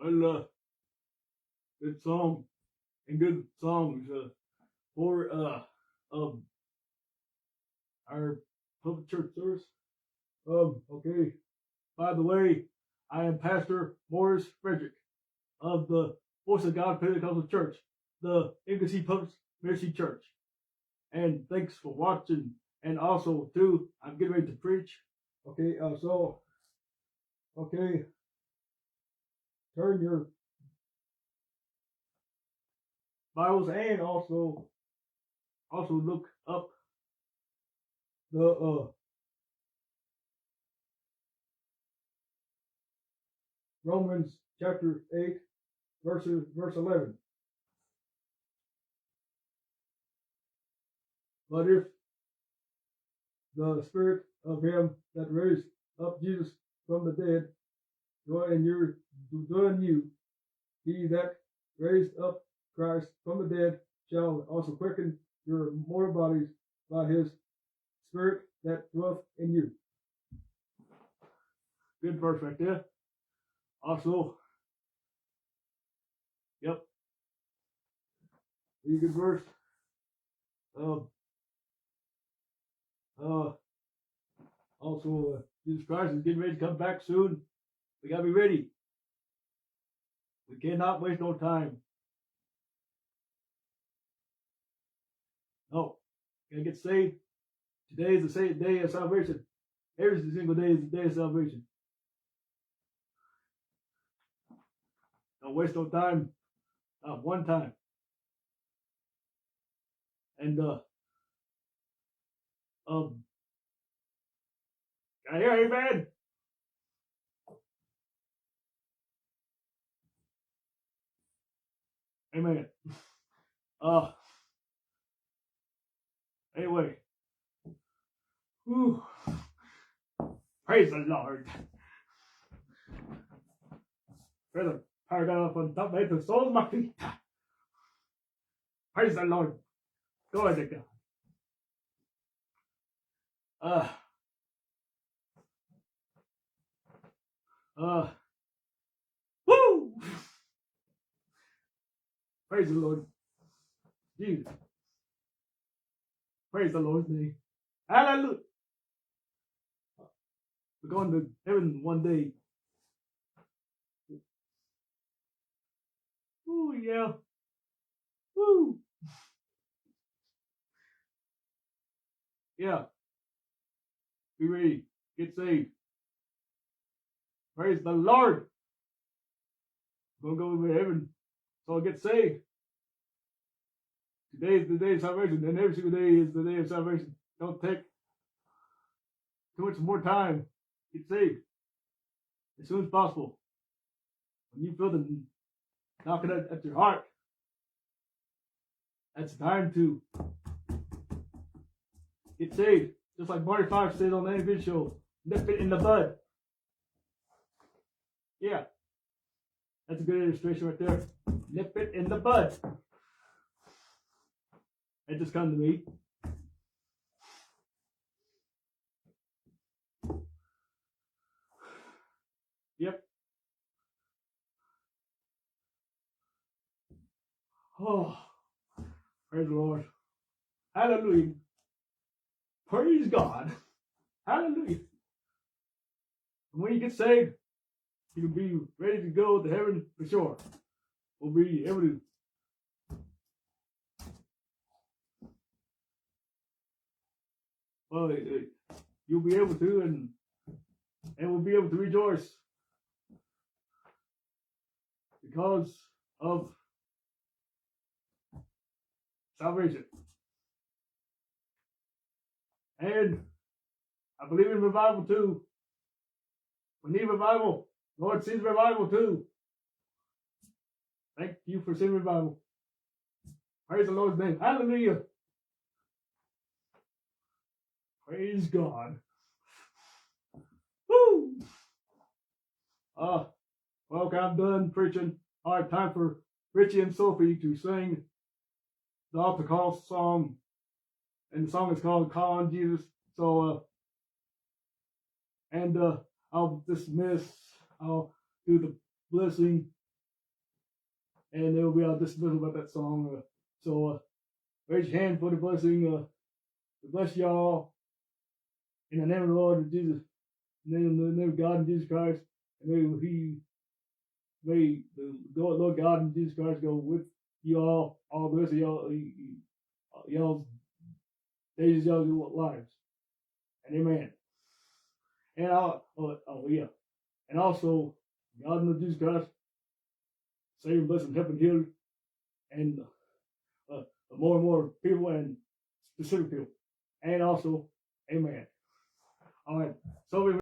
Well, good song and good songs for our public church service. Okay. By the way, I am Pastor Morris Fredrick of the Voice of God Pentecostal Church, the Inglesy Public Ministry Church. And thanks for watching. And also, too, I'm getting ready to preach. Okay, turn your Bibles and also look up the Romans chapter 8, verse 11. But if the Spirit of him that raised up Jesus from the dead dwell in you, he that raised up Christ from the dead shall also quicken your mortal bodies by his Spirit that dwelleth in you. Good verse right there. Also, yep, pretty good verse. Also, Jesus Christ is getting ready to come back soon. We gotta be ready. We cannot waste no time. No, gotta get saved. Today is the day of salvation. Every single day is the day of salvation. Don't waste no time. Not one time. And can I hear amen? Amen. Anyway. Whew. Praise the Lord. Brother, power down up on top of the soles of my feet. Praise the Lord. Glory to God. Woo! Praise the Lord. Jesus. Praise the Lord's name. Hallelujah. We're going to heaven one day. Ooh, yeah. Woo. Yeah. Be ready. Get saved. Praise the Lord. We're going to go to heaven. So get saved. Today is the day of salvation, and every single day is the day of salvation. Don't take too much more time. Get saved as soon as possible. When you feel the knocking at your heart, that's the time to get saved. Just like Marty Five said on the NBC show, nip it in the bud. Yeah, that's a good illustration right there. Nip it in the bud. It just come to me. Yep. Oh, praise the Lord. Hallelujah. Praise God. Hallelujah. And when you get saved, you'll be ready to go to heaven for sure. We'll be able to you'll be able to, and we'll be able to rejoice because of salvation. And I believe in revival too. We need revival. Lord sees revival too. Thank you for seeing revival. Praise the Lord's name. Hallelujah. Praise God. Woo! Well, I'm done preaching. All right, time for Richie and Sophie to sing the altar call song. And the song is called Call on Jesus. So, I'll dismiss. I'll do the blessing and there will be our dismissal about that song. So raise your hand for the blessing. To bless y'all in the name of the Lord Jesus, in the name of God and Jesus Christ, and may the Lord God and Jesus Christ go with you all the rest of y'all's days, y'all's lives, and amen. And yeah, and also God and Jesus Christ save, bless, and help and heal, and more and more people and specific people, and also amen. All right, so we